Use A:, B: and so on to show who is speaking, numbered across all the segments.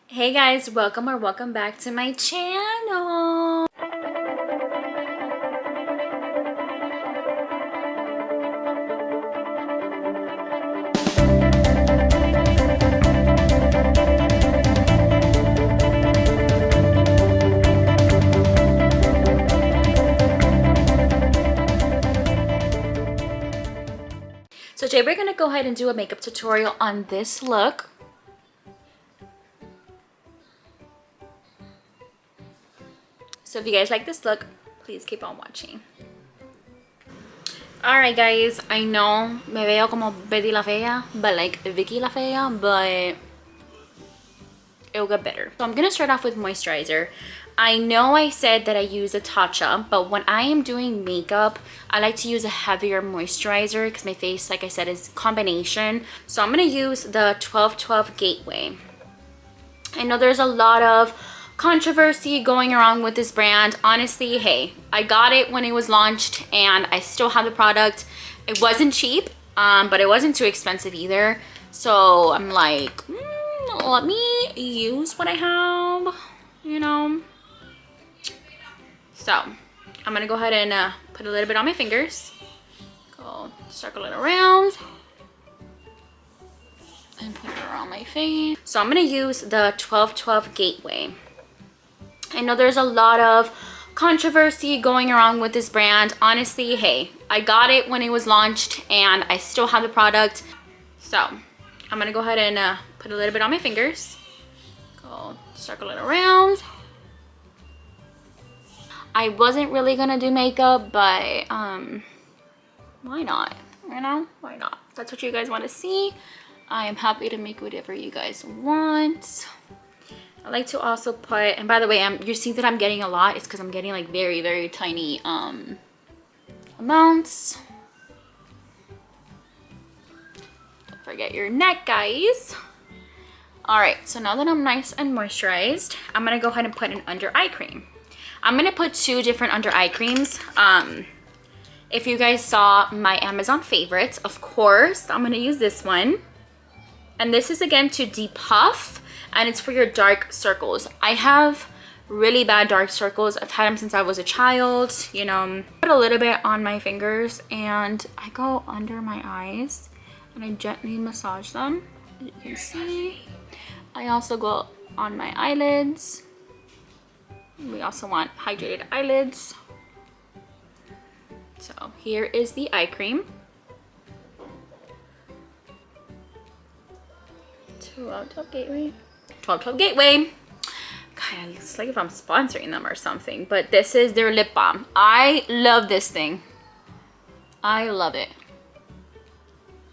A: Hey guys, welcome back to my channel. So today we're gonna go ahead and do a makeup tutorial on this look. So if you guys like this look, please keep on watching. Alright guys, I know me veo como Betty la Fea, but like Vicky la Fea, but it'll get better. So I'm gonna start off with moisturizer. I know I said that I use a Tatcha, but when I am doing makeup, I like to use a heavier moisturizer because my face, like I said, is combination. So I'm gonna use the 1212 Gateway. I know there's a lot of controversy going around with this brand. Honestly, hey, I got it when it was launched and I still have the product. It wasn't cheap, but it wasn't too expensive either. So I'm like, let me use what I have, you know. So I'm gonna go ahead and put a little bit on my fingers. Go circle it around and put it around my face. So I'm gonna use the 1212 Gateway. I know there's a lot of controversy going around with this brand. Honestly, hey, I got it when it was launched and I still have the product. So I'm gonna go ahead and put a little bit on my fingers. Go circle it around. I wasn't really gonna do makeup, but why not? You know, why not? If that's what you guys want to see, I am happy to make whatever you guys want. I like to also put, and by the way, you see that I'm getting a lot. It's because I'm getting like very tiny amounts. Don't forget your neck, guys. All right, so now that I'm nice and moisturized, I'm gonna go ahead and put an under eye cream. I'm gonna put two different under eye creams. If you guys saw my Amazon favorites, of course, I'm gonna use this one. And this is again to depuff, and it's for your dark circles. I have really bad dark circles. I've had them since I was a child, you know. Put a little bit on my fingers and I go under my eyes and I gently massage them, as you can see. I also go on my eyelids. We also want hydrated eyelids. So here is the eye cream. 1212 Gateway. 1212 Gateway. God, it's like if I'm sponsoring them or something. But this is their lip balm. I love this thing. I love it.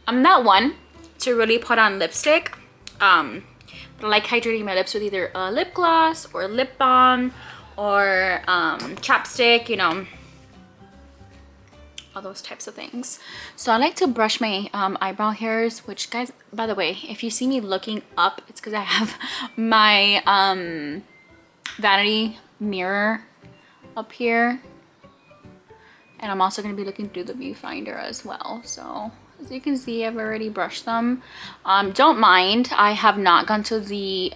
A: I'm not one to really put on lipstick. But I like hydrating my lips with either a lip gloss or lip balm or chapstick, you know, all those types of things. So I like to brush my eyebrow hairs, which, guys, by the way, if you see me looking up, it's because I have my vanity mirror up here, and I'm also going to be looking through the viewfinder as well. So as you can see, I've already brushed them. Don't mind, I have not gone to the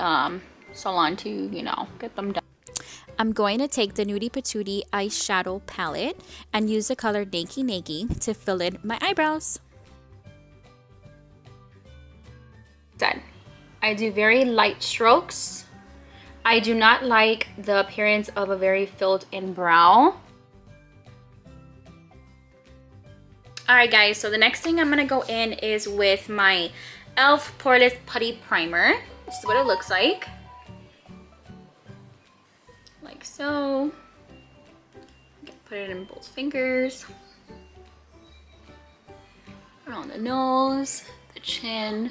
A: salon to, you know, get them done. I'm going to take the Nudie Patootie eyeshadow palette and use the color Nakey Nakey to fill in my eyebrows. Done. I do very light strokes. I do not like the appearance of a very filled in brow. Alright guys, so the next thing I'm going to go in is with my e.l.f. Poreless Putty Primer. This is what it looks like. Like so. Put it in both fingers. Around the nose, the chin.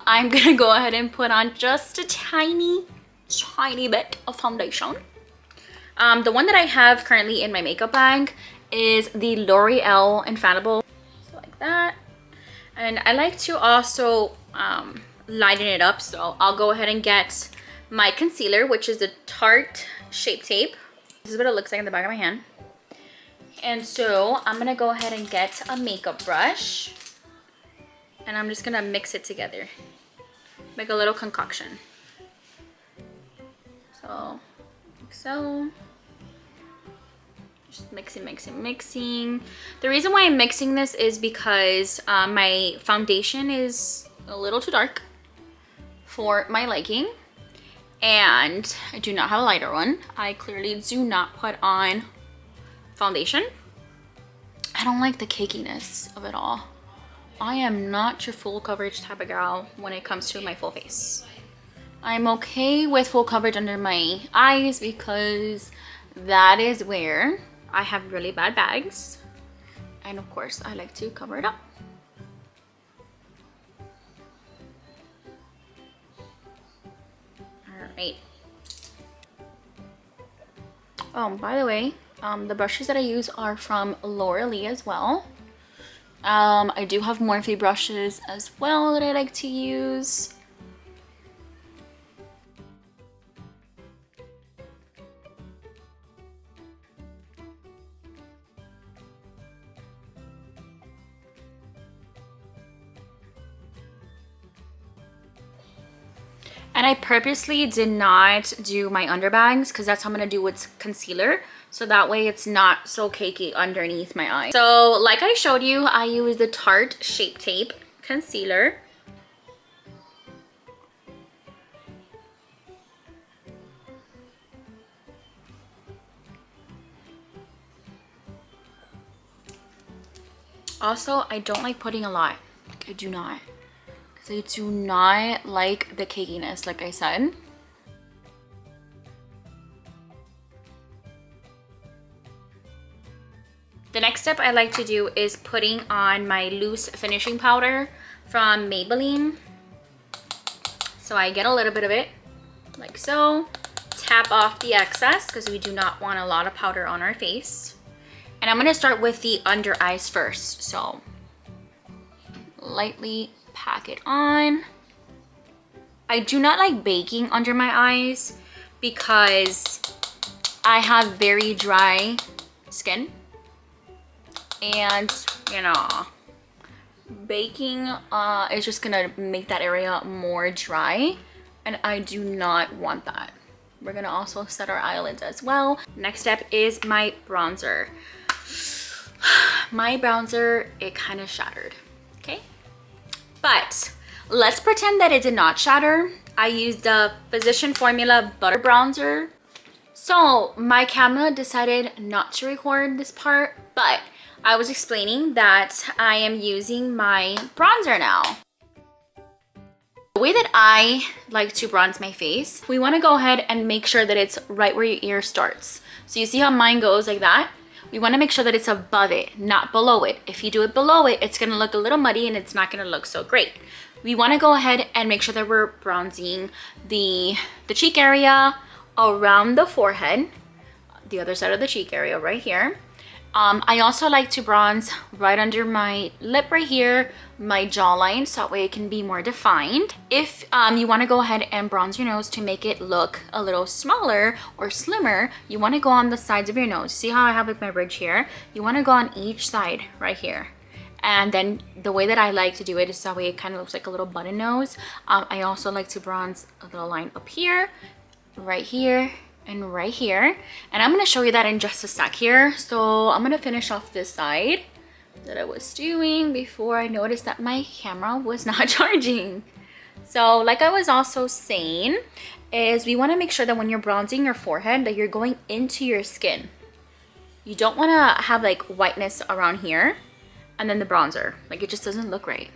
A: I'm gonna go ahead and put on just a tiny bit of foundation. The one that I have currently in my makeup bag is the L'Oreal Infallible. So like that. And I like to also lighten it up, so I'll go ahead and get my concealer, which is the Tarte Shape Tape. This is what it looks like in the back of my hand. And so I'm gonna go ahead and get a makeup brush and I'm just gonna mix it together. Make a little concoction. So, like so. Just mixing, mixing, mixing. The reason why I'm mixing this is because my foundation is a little too dark for my liking. And I do not have a lighter one. I clearly do not put on foundation. I don't like the cakiness of it all. I am not your full coverage type of girl when it comes to my full face. I'm okay with full coverage under my eyes because that is where I have really bad bags. And of course, I like to cover it up. All right. Oh, by the way, the brushes that I use are from Laura Lee as well. I do have Morphe brushes as well that I like to use. And I purposely did not do my underbags because that's how I'm going to do with concealer. So that way it's not so cakey underneath my eye. So like I showed you, I use the Tarte Shape Tape Concealer. Also, I don't like putting a lot. Like, I do not. Because I do not like the cakiness, like I said. The next step I like to do is putting on my loose finishing powder from Maybelline. So I get a little bit of it, like so. Tap off the excess because we do not want a lot of powder on our face. And I'm going to start with the under eyes first. So lightly pack it on. I do not like baking under my eyes because I have very dry skin. And, you know, baking is just going to make that area more dry. And I do not want that. We're going to also set our eyelids as well. Next step is my bronzer. My bronzer, it kind of shattered, okay? But let's pretend that it did not shatter. I used the Physician Formula Butter Bronzer. So my camera decided not to record this part, but I was explaining that I am using my bronzer now. The way that I like to bronze my face, we want to go ahead and make sure that it's right where your ear starts. So you see how mine goes like that? We want to make sure that it's above it, not below it. If you do it below it, it's going to look a little muddy and it's not going to look so great. We want to go ahead and make sure that we're bronzing the cheek area around the forehead, the other side of the cheek area right here. I also like to bronze right under my lip right here, my jawline, so that way it can be more defined. If you want to go ahead and bronze your nose to make it look a little smaller or slimmer, you want to go on the sides of your nose. See how I have like my ridge here? You want to go on each side right here. And then the way that I like to do it is that way it kind of looks like a little button nose. I also like to bronze a little line up here, right here, and right here. And I'm going to show you that in just a sec here. So I'm going to finish off this side that I was doing before I noticed that my camera was not charging. So like I was also saying, is we want to make sure that when you're bronzing your forehead that you're going into your skin. You don't want to have like whiteness around here and then the bronzer. Like it just doesn't look right.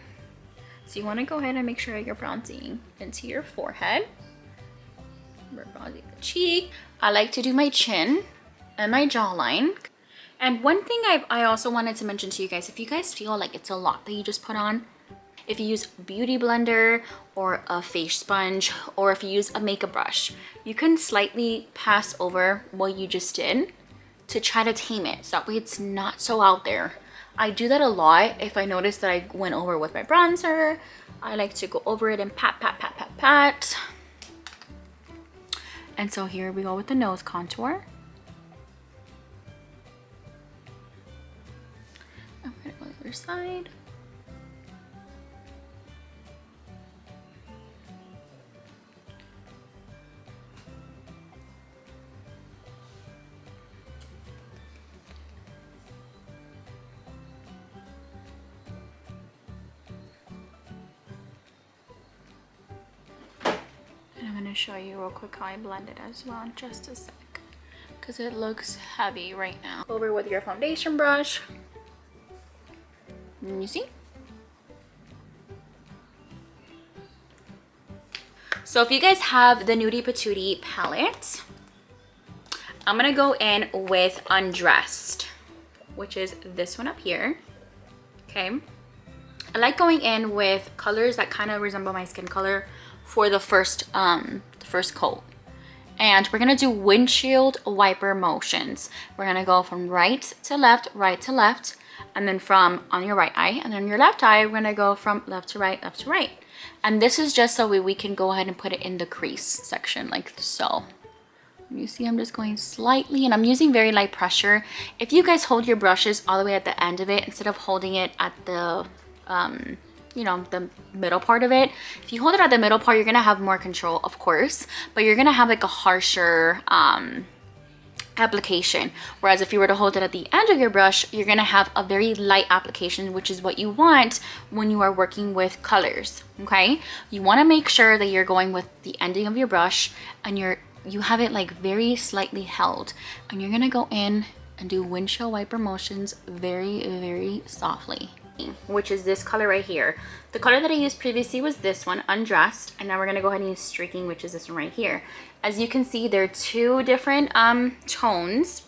A: So you want to go ahead and make sure you're bronzing into your forehead. We're bronzing the cheek. I like to do my chin and my jawline. And one thing I also wanted to mention to you guys, if you guys feel like it's a lot that you just put on, if you use Beauty Blender or a face sponge, or if you use a makeup brush, you can slightly pass over what you just did to try to tame it. So that way it's not so out there. I do that a lot. If I notice that I went over with my bronzer, I like to go over it and pat, pat, pat, pat, pat. And so here we go with the nose contour. other side. And I'm gonna show you real quick how I blend it as well in just a sec, because it looks heavy right now. Over with your foundation brush. You see? So if you guys have the Nudie Patootie palette, I'm gonna go in with Undressed, which is this one up here. Okay. I like going in with colors that kind of resemble my skin color for the first coat. And we're gonna do windshield wiper motions. We're gonna go from right to left, and then from on your right eye, and then your left eye, we're gonna go from left to right, left to right. And this is just so we can go ahead and put it in the crease section, like so. You see, I'm just going slightly, and I'm using very light pressure. If you guys hold your brushes all the way at the end of it, instead of holding it at the you know, the middle part of it, if you hold it at the middle part, you're gonna have more control, of course, but you're gonna have like a harsher application. Whereas if you were to hold it at the end of your brush, you're gonna have a very light application, which is what you want when you are working with colors. Okay, you want to make sure that you're going with the ending of your brush and you have it like very slightly held, and you're gonna go in and do windshield wiper motions very, very softly, which is this color right here. The color that I used previously was this one, Undressed, and now we're gonna go ahead and use Streaking, which is this one right here. As you can see, they're two different tones,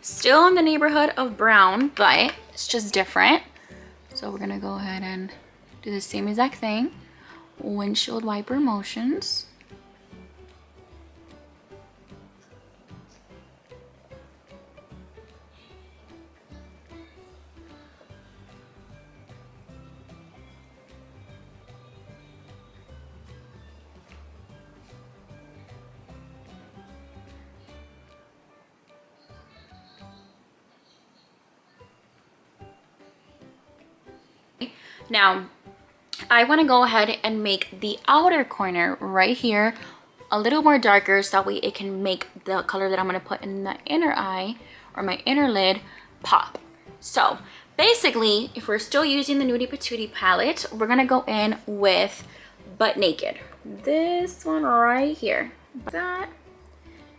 A: still in the neighborhood of brown, but it's just different. So we're gonna go ahead and do the same exact thing, windshield wiper motions. Now, I want to go ahead and make the outer corner right here a little more darker, so that way it can make the color that I'm going to put in the inner eye or my inner lid pop. So basically, if we're still using the Nudie Patootie palette, we're going to go in with Butt Naked. This one right here. That.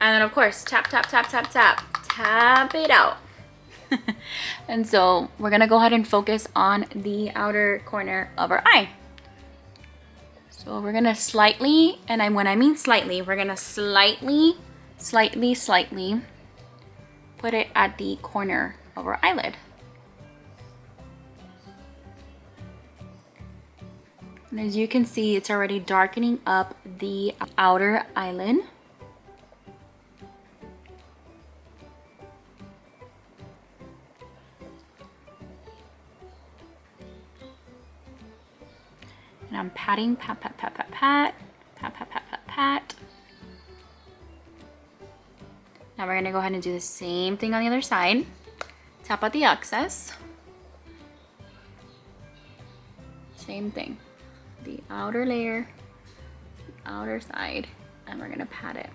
A: And then of course, tap, tap, tap, tap, tap. Tap it out. And so we're gonna go ahead and focus on the outer corner of our eye. So we're gonna slightly, and when I mean slightly, we're gonna slightly put it at the corner of our eyelid. And as you can see, it's already darkening up the outer eyelid. And I'm patting, pat, pat, pat, pat, pat, pat, pat, pat, pat, pat. Now we're gonna go ahead and do the same thing on the other side. Tap out the excess. Same thing. The outer layer, the outer side, and we're gonna pat it.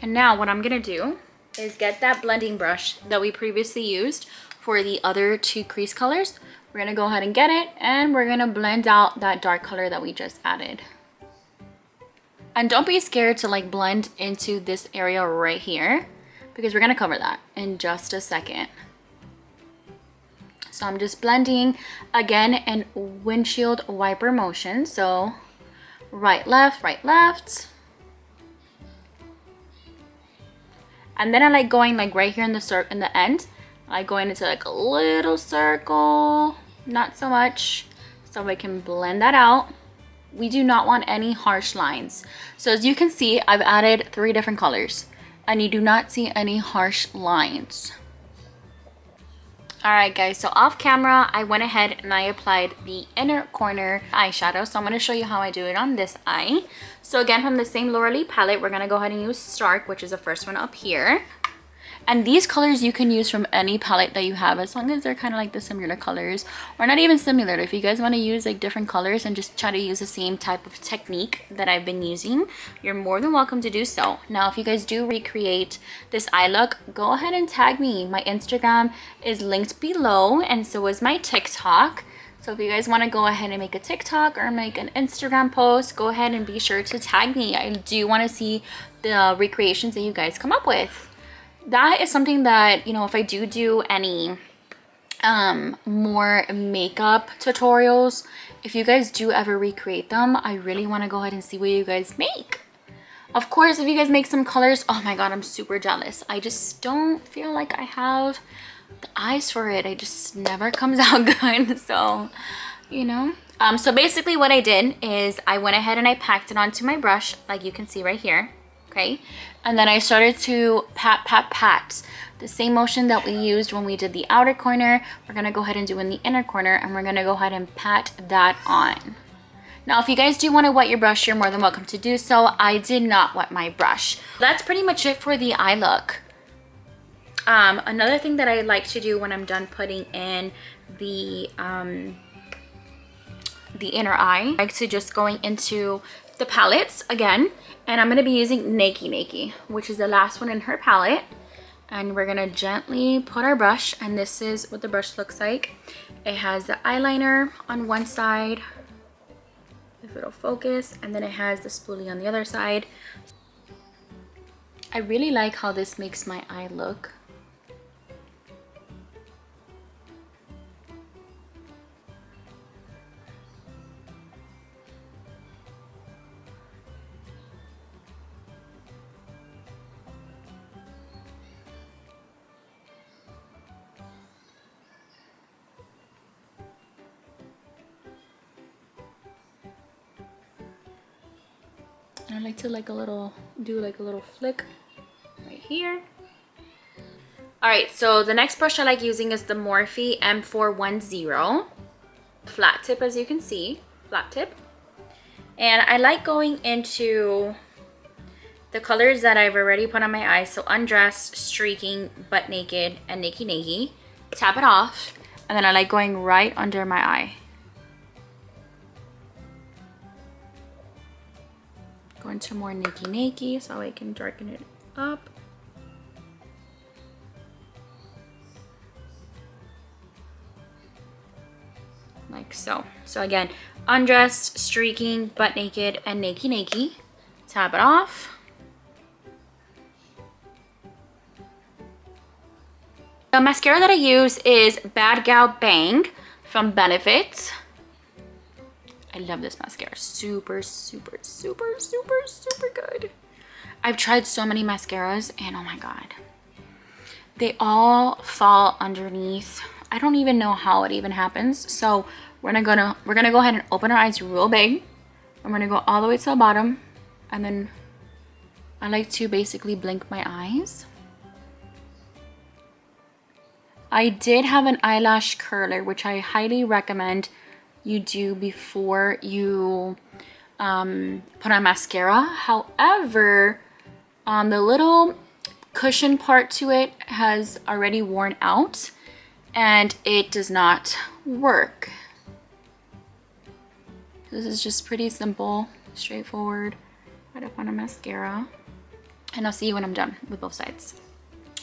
A: And now what I'm gonna do is get that blending brush that we previously used for the other two crease colors. We're gonna go ahead and get it, and we're gonna blend out that dark color that we just added. And don't be scared to like blend into this area right here, because we're gonna cover that in just a second. So I'm just blending again in windshield wiper motion. So right, left, right, left. And then I like going like right here in the end. I go into like a little circle, not so much, so I can blend that out. We do not want any harsh lines. So as you can see, I've added 3 different colors, and you do not see any harsh lines. All right guys, so off camera, I went ahead and I applied the inner corner eyeshadow. So I'm gonna show you how I do it on this eye. So again, from the same Laura Lee palette, we're gonna go ahead and use Stark, which is the first one up here. And these colors you can use from any palette that you have, as long as they're kind of like the similar colors, or not even similar. If you guys want to use like different colors and just try to use the same type of technique that I've been using, you're more than welcome to do so. Now, if you guys do recreate this eye look, go ahead and tag me. My Instagram is linked below, and so is my TikTok. So if you guys want to go ahead and make a TikTok or make an Instagram post, go ahead and be sure to tag me. I do want to see the recreations that you guys come up with. That is something that, you know, if I do any more makeup tutorials, if you guys do ever recreate them, I really want to go ahead and see what you guys make. Of course, if you guys make some colors, oh my god, I'm super jealous. I just don't feel like I have the eyes for it. It just never comes out good. So, you know. So basically what I did is I went ahead and I packed it onto my brush, like you can see right here. Okay, and then I started to pat. The same motion that we used when we did the outer corner, we're gonna go ahead and do in the inner corner, and we're gonna go ahead and pat that on. Now, if you guys do want to wet your brush, you're more than welcome to do so. I did not wet my brush. That's pretty much it for the eye look. Another thing that I like to do when I'm done putting in the inner eye, I like to just going into the palettes again, and I'm going to be using Nakey, which is the last one in her palette, and we're going to gently put our brush, and this is what the brush looks like. It has the eyeliner on one side, if it'll focus, and then it has the spoolie on the other side. I really like how this makes my eye look. I like to do like a little flick right here. All right, so the next brush I like using is the Morphe M410 flat tip, as you can see, flat tip. And I like going into the colors that I've already put on my eyes. So Undressed, Streaking, Butt Naked, and Nakey. Tap it off, and then I like going right under my eye. Go into more Nakey so I can darken it up. Like so. So again, Undressed, Streaking, Butt Naked, and Nakey. Tap it off. The mascara that I use is Bad Gal Bang from Benefit. I love this mascara. Super good. I've tried so many mascaras, and oh my god, they all fall underneath. I don't even know how it even happens. So we're gonna go ahead and open our eyes real big. I'm gonna go all the way to the bottom, and then I like to basically blink my eyes. I did have an eyelash curler, which I highly recommend you do before you put on mascara. However, the little cushion part to it has already worn out, and it does not work. This is just pretty simple, straightforward. Right up on a mascara, and I'll see you when I'm done with both sides.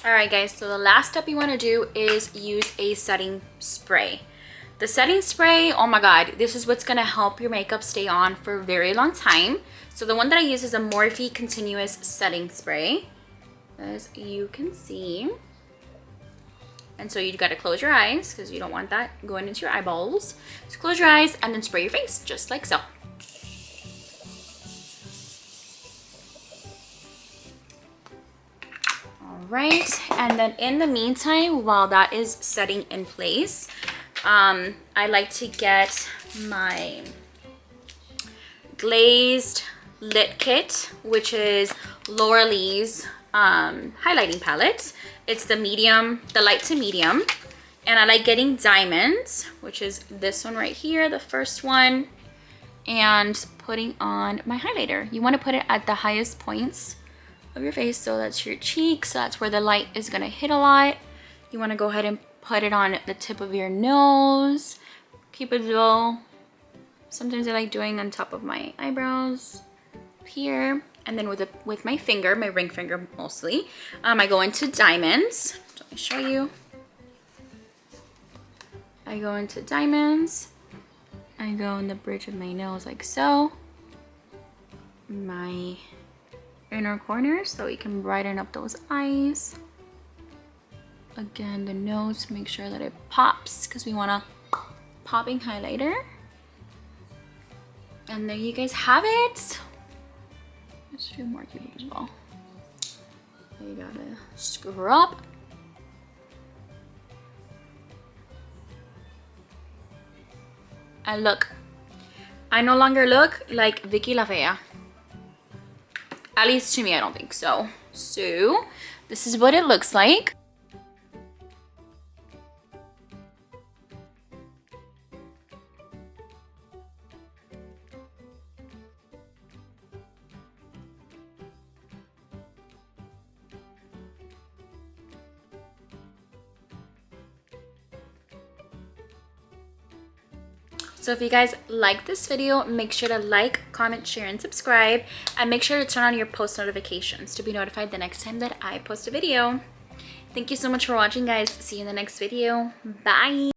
A: All right, guys, so the last step you want to do is use a setting spray. The setting spray, oh my god, this is what's going to help your makeup stay on for a very long time. So the one that I use is a Morphe Continuous Setting Spray, as you can see. And so you got to close your eyes because you don't want that going into your eyeballs. So close your eyes and then spray your face, just like so. Right, and then in the meantime, while that is setting in place, I like to get my glazed lit kit, which is Laura Lee's highlighting palette. It's the medium, the light to medium, and I like getting diamonds, which is this one right here, the first one, and putting on my highlighter. You want to put it at the highest points of your face. So that's your cheeks. So that's where the light is gonna hit a lot. You wanna go ahead and put it on the tip of your nose. Keep it low. Sometimes I like doing on top of my eyebrows here. And then with my finger, my ring finger mostly, I go into diamonds. Let me show you. I go into diamonds. I go in the bridge of my nose like so. My inner corners so we can brighten up those eyes. Again, the nose, make sure that it pops because we want a popping highlighter. And there you guys have it. Let's do more cute as well. You gotta scrub. And look, I no longer look like Vicky La Fea. At least to me, I don't think so. So this is what it looks like. So if you guys like this video, make sure to like, comment, share, and subscribe. And make sure to turn on your post notifications to be notified the next time that I post a video. Thank you so much for watching, guys. See you in the next video. Bye.